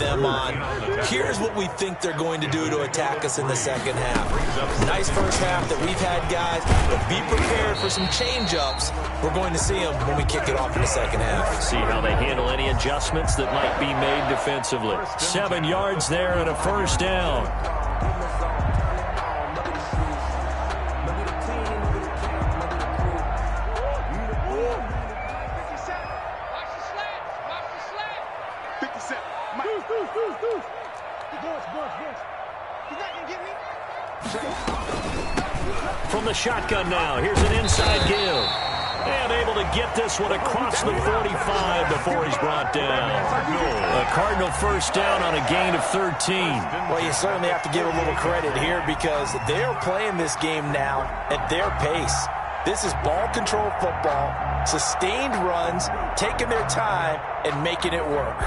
them on. Here's what we think they're going to do to attack us in the second half. Nice first half that we've had, guys, but be prepared for some change-ups. We're going to see them when we kick it off in the second half. See how they handle any adjustments that might be made defensively. 7 yards there and a first down. From the shotgun now, here's an inside give. And able to get this one across the 45 before he's brought down. A Cardinal first down on a gain of 13. Well, you certainly have to give a little credit here because they're playing this game now at their pace. This is ball control football, sustained runs, taking their time, and making it work.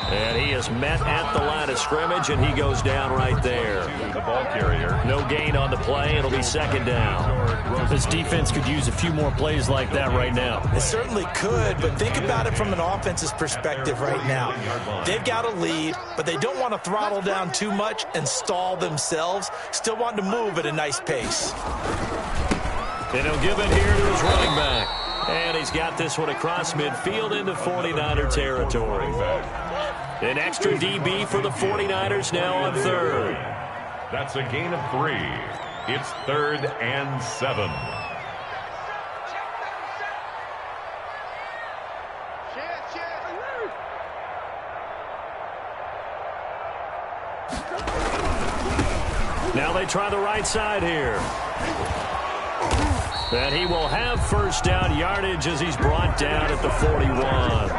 And he is met at the line of scrimmage, and he goes down right there. The ball carrier. No gain on the play. It'll be second down. This defense could use a few more plays like that right now. It certainly could, but think about it from an offense's perspective right now. They've got a lead, but they don't want to throttle down too much and stall themselves. Still want to move at a nice pace. And he'll give it here to his running back. And he's got this one across midfield into 49er territory. An extra DB for the 49ers now on third. That's a gain of 3. It's 3rd and 7. Now they try the right side here. And he will have first down yardage as he's brought down at the 41.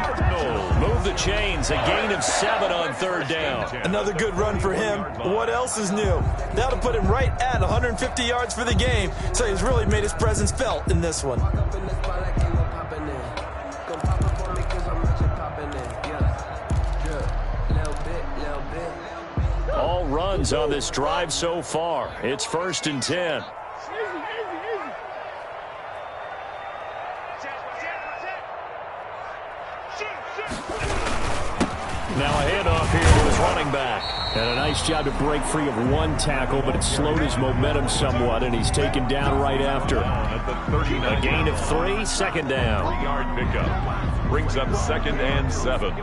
Move the chains, a gain of 7 on third down. Another good run for him. What else is new? That'll put him right at 150 yards for the game, so he's really made his presence felt in this one. All runs on this drive so far. It's 1st and 10. Now a handoff here to his running back. And a nice job to break free of one tackle, but it slowed his momentum somewhat, and he's taken down right after. A gain of 3, second down. 3-yard pickup. Brings up 2nd and 7.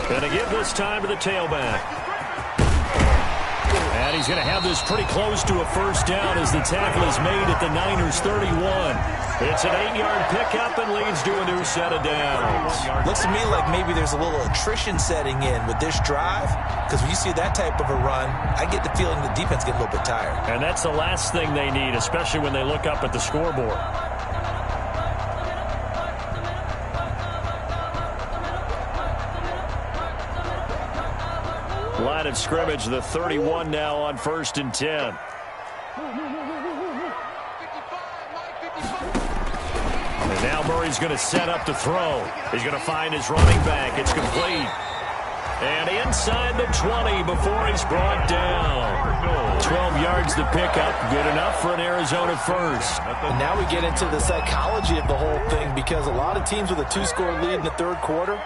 Going to give this time to the tailback. And he's going to have this pretty close to a first down as the tackle is made at the Niners' 31. It's an 8-yard pickup and leads to a new set of downs. Looks to me like maybe there's a little attrition setting in with this drive, because when you see that type of a run, I get the feeling the defense gets a little bit tired. And that's the last thing they need, especially when they look up at the scoreboard. Line of scrimmage, the 31 now on 1st and 10. And now Murray's going to set up to throw. He's going to find his running back. It's complete. And inside the 20 before he's brought down. 12 yards to pick up. Good enough for an Arizona first. And now we get into the psychology of the whole thing, because a lot of teams with a 2-score lead in the third quarter,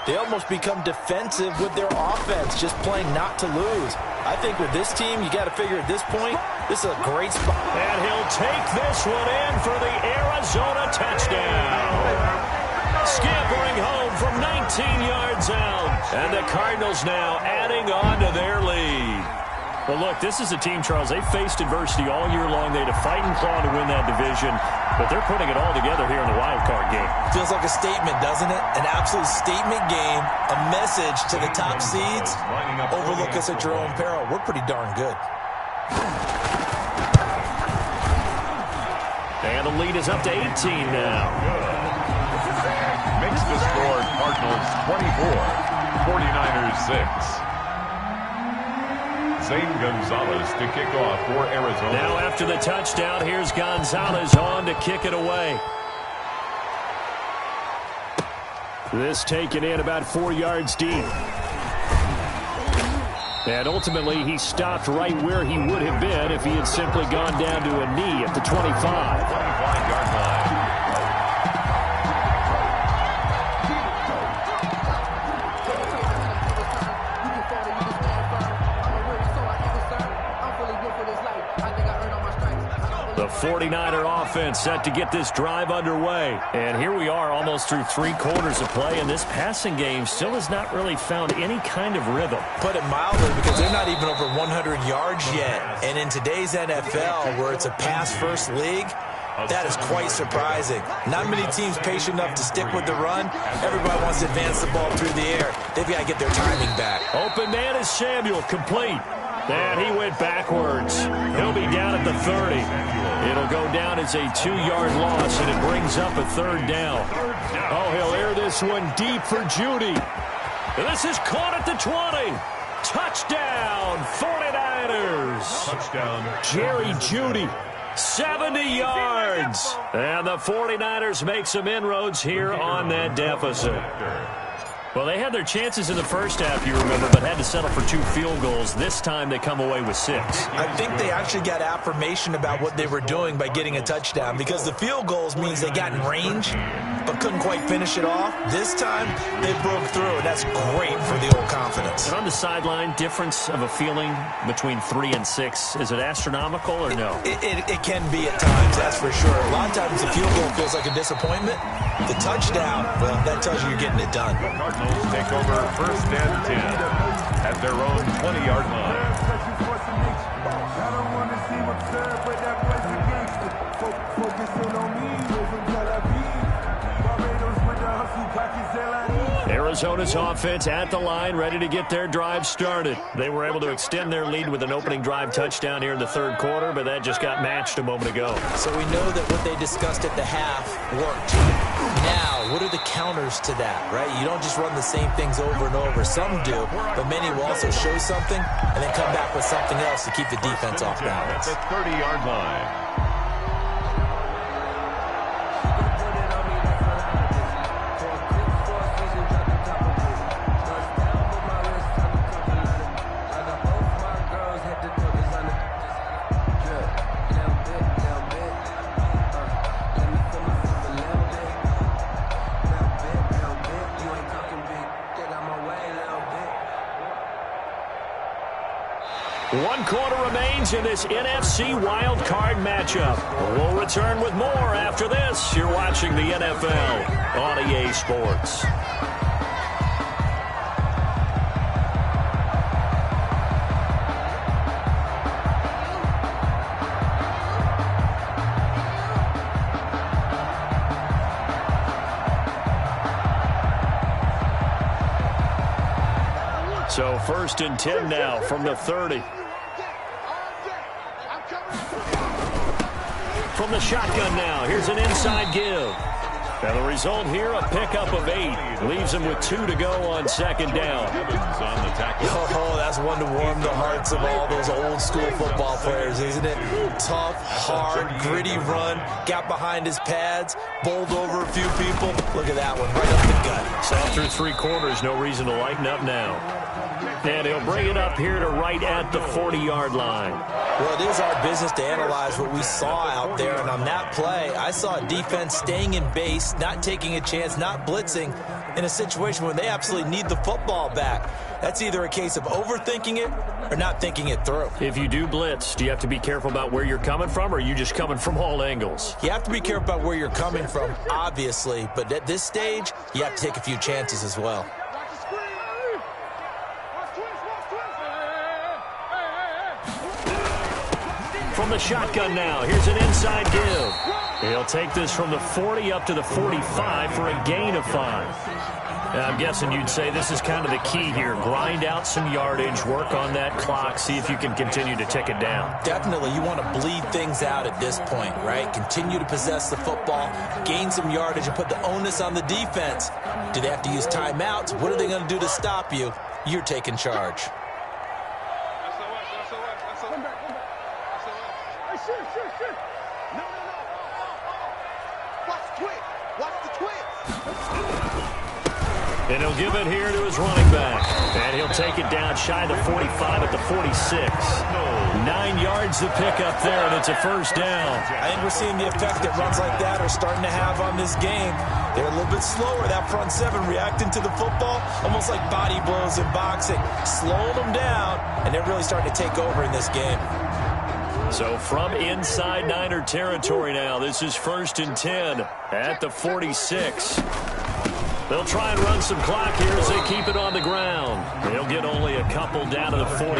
they almost become defensive with their offense, just playing not to lose. I think with this team, you got to figure at this point, this is a great spot. And he'll take this one in for the Arizona touchdown. Scampering home from 19 yards out. And the Cardinals now adding on to their lead. Well, look, this is a team, Charles, they faced adversity all year long. They had to fight and claw to win that division, but they're putting it all together here in the wild card game. Feels like a statement, doesn't it? An absolute statement game, a message to the top seeds. Overlook us at your own peril. We're pretty darn good. And the lead is up to 18 now. 49ers 6. Zane Gonzalez to kick off for Arizona. Now after the touchdown, here's Gonzalez on to kick it away. This taken in about 4 yards deep. And ultimately, he stopped right where he would have been if he had simply gone down to a knee at the 25. 25-yard line. The 49er offense set to get this drive underway. And here we are almost through 3 quarters of play, and this passing game still has not really found any kind of rhythm. Put it mildly, because they're not even over 100 yards yet. And in today's NFL, where it's a pass-first league, that is quite surprising. Not many teams patient enough to stick with the run. Everybody wants to advance the ball through the air. They've got to get their timing back. Open man is Samuel, complete. And he went backwards. He'll be down at the 30. It'll go down as a 2-yard loss, and it brings up a 3rd down. Oh, he'll air this one deep for Judy. And this is caught at the 20. Touchdown, 49ers. Touchdown. Jerry Judy, 70 yards. And the 49ers make some inroads here on that deficit. Well, they had their chances in the first half, you remember, but had to settle for 2 field goals. This time they come away with 6. I think they actually got affirmation about what they were doing by getting a touchdown, because the field goals means they got in range but couldn't quite finish it off. This time they broke through, and that's great for the old confidence. And on the sideline, difference of a feeling between 3 and 6, is it astronomical or no? It can be at times, that's for sure. A lot of times the field goal feels like a disappointment. The touchdown, well, that tells you you're getting it done. The Cardinals take over 1st and 10 at their own 20-yard line. Arizona's offense at the line, ready to get their drive started. They were able to extend their lead with an opening drive touchdown here in the 3rd quarter, but that just got matched a moment ago. So we know that what they discussed at the half worked. Now, what are the counters to that, right? You don't just run the same things over and over. Some do, but many will also show something and then come back with something else to keep the defense off balance. At the 30-yard line. One quarter remains in this NFC Wild Card matchup. We'll return with more after this. You're watching the NFL on EA Sports. So 1st and 10 now from the 30. From the shotgun now, here's an inside give. And the result here, a pickup of 8. Leaves him with 2 to go on 2nd down. Oh, that's one to warm the hearts of all those old school football players, isn't it? Tough, hard, gritty run, got behind his pads, bowled over a few people. Look at that one, right up the gut. Saw through 3 quarters, no reason to lighten up now. And he'll bring it up here to right at the 40-yard line. Well, it is our business to analyze what we saw out there, and on that play, I saw a defense staying in base, not taking a chance, not blitzing, in a situation where they absolutely need the football back. That's either a case of overthinking it or not thinking it through. If you do blitz, do you have to be careful about where you're coming from, or are you just coming from all angles? You have to be careful about where you're coming from, obviously, but at this stage, you have to take a few chances as well. From the shotgun now, here's an inside give. He'll take this from the 40 up to the 45 for a gain of 5. I'm guessing you'd say this is kind of the key here. Grind out some yardage, work on that clock, see if you can continue to tick it down. Definitely, you want to bleed things out at this point, right? Continue to possess the football, gain some yardage, and put the onus on the defense. Do they have to use timeouts? What are they going to do to stop you? You're taking charge. And he'll give it here to his running back. And he'll take it down shy of the 45 at the 46. 9 yards to pick up there, and it's a first down. I think we're seeing the effect that runs like that are starting to have on this game. They're a little bit slower, that front seven, reacting to the football, almost like body blows in boxing. Slowing them down, and they're really starting to take over in this game. So from inside Niner territory now, this is 1st and 10 at the 46. They'll try and run some clock here as they keep it on the ground. They'll get only a couple down to the 44.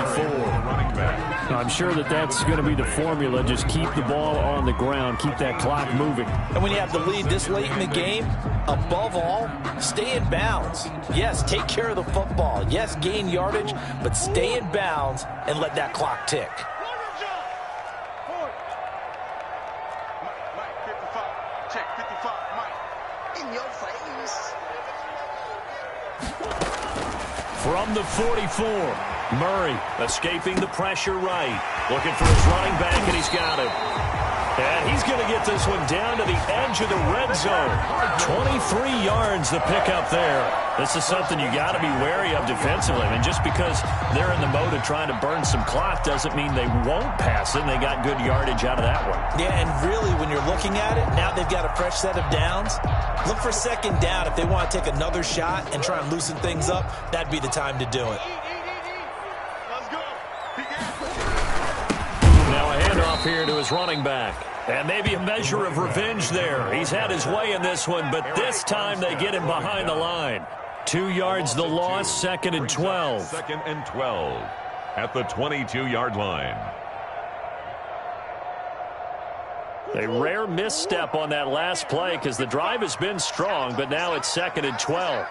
I'm sure that's going to be the formula. Just keep the ball on the ground. Keep that clock moving. And when you have the lead this late in the game, above all, stay in bounds. Yes, take care of the football. Yes, gain yardage, but stay in bounds and let that clock tick. From the 44, Murray escaping the pressure right. Looking for his running back, and he's got him. And he's going to get this one down to the edge of the red zone. 23 yards to pick up there. This is something you got to be wary of defensively. And just because they're in the mode of trying to burn some clock doesn't mean they won't pass it, and they got good yardage out of that one. Yeah, and really, when you're looking at it, now they've got a fresh set of downs. Look for second down. If they want to take another shot and try and loosen things up, that'd be the time to do it. Now a handoff here to his running back. And maybe a measure of revenge there. He's had his way in this one, but this time they get him behind the line. 2 yards the loss, 2nd and 12. 2nd and 12 at the 22-yard line. A rare misstep on that last play because the drive has been strong, but now it's 2nd and 12.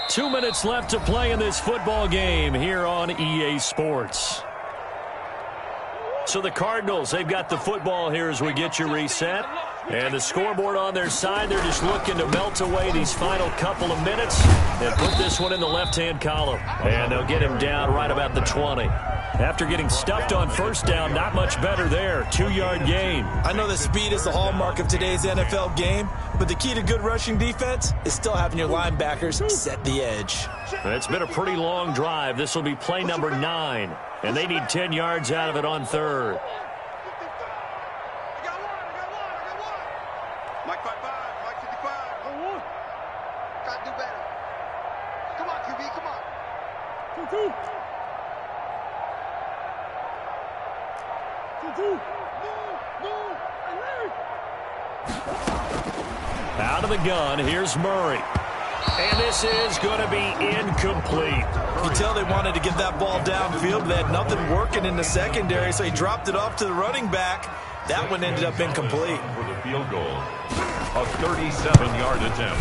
2 minutes left to play in this football game here on EA Sports. So the Cardinals, they've got the football here as we get you reset. And the scoreboard on their side, they're just looking to melt away these final couple of minutes and put this one in the left-hand column. And they'll get him down right about the 20. After getting stuffed on first down, not much better there. 2-yard gain. I know that speed is the hallmark of today's NFL game, but the key to good rushing defense is still having your linebackers set the edge. It's been a pretty long drive. This will be play number 9, and they need 10 yards out of it on 3rd. Mike 55, Mike 55. Gotta do better. Come on, QB, come on. 2-2. 2-2. Out of the gun, here's Murray. And this is going to be incomplete. You can tell they wanted to get that ball downfield, but they had nothing working in the secondary, so he dropped it off to the running back. That one ended up incomplete. For the field goal, a 37-yard attempt.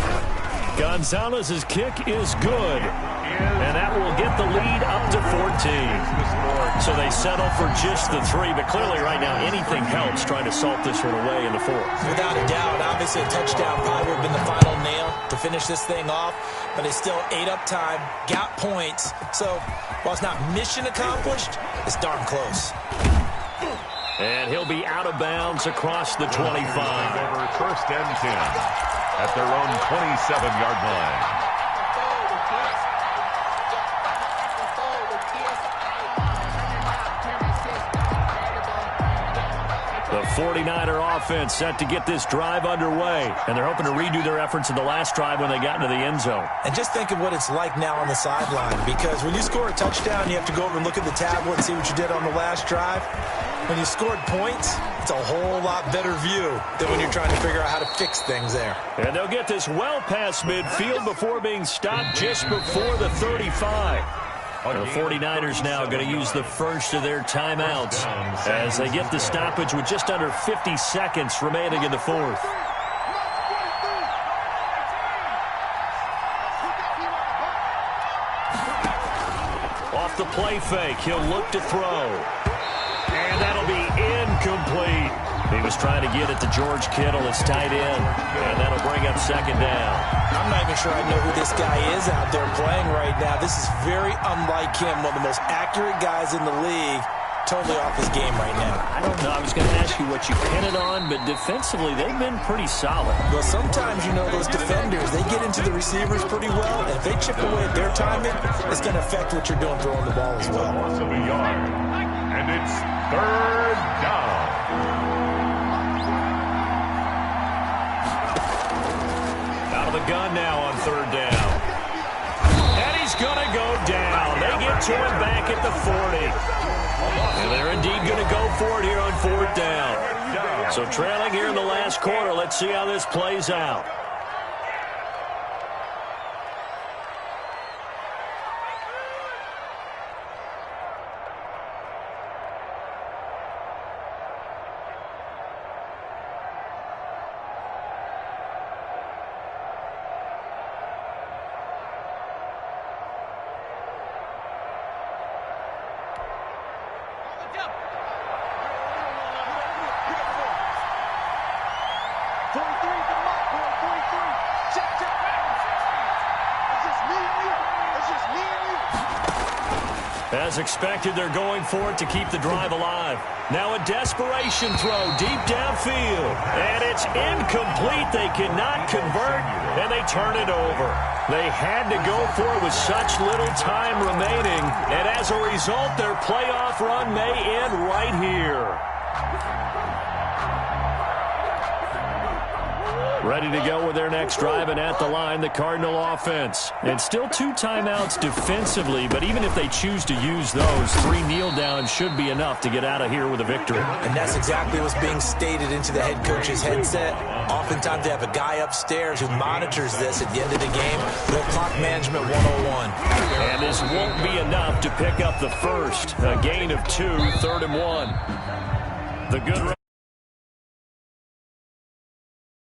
Gonzalez's kick is good, and that will get the lead up to 14. So they settle for just the 3, but clearly right now anything helps trying to salt this one away in the 4th. Without a doubt, obviously a touchdown probably would have been the final nail to finish this thing off, but they still ate up time, got points. So while it's not mission accomplished, it's darn close. And he'll be out of bounds across the 25. Over 1st and 10 at their own 27-yard line. The 49er offense set to get this drive underway, and they're hoping to redo their efforts in the last drive when they got into the end zone. And just think of what it's like now on the sideline, because when you score a touchdown, you have to go over and look at the tablet and see what you did on the last drive. When you scored points, it's a whole lot better view than when you're trying to figure out how to fix things there. And they'll get this well past midfield before being stopped just before the 35. The 49ers now going to use the first of their timeouts as they get the stoppage with just under 50 seconds remaining in the 4th. off the play fake. He'll look to throw. And that'll be incomplete. He was trying to get it to George Kittle, his tight end. And that'll bring up second down. I'm not even sure I know who this guy is out there playing right now. This is very unlike him, one of the most accurate guys in the league. Totally off his game right now. I don't know. I was going to ask you what you pin it on, but defensively, they've been pretty solid. Well, sometimes, you know, those defenders, they get into the receivers pretty well, and if they chip away at their timing, it's going to affect what you're doing throwing the ball as well. Loss of a yard, and it's third down. Out of the gun now on third down. And he's going to go down. They get to him back at the 40. And they're indeed going to go for it here on fourth down. So trailing here in the last quarter. Let's see how this plays out. As expected, they're going for it to keep the drive alive. Now a desperation throw deep downfield. And it's incomplete. They cannot convert, and they turn it over. They had to go for it with such little time remaining. And as a result, their playoff run may end right here. Ready to go with their next drive, and at the line, the Cardinal offense. And still 2 timeouts defensively, but even if they choose to use those, 3 kneel downs should be enough to get out of here with a victory. And that's exactly what's being stated into the head coach's headset. Oftentimes they have a guy upstairs who monitors this at the end of the game. Little clock management 101. And this won't be enough to pick up the first. A gain of 2, 3rd and 1. The good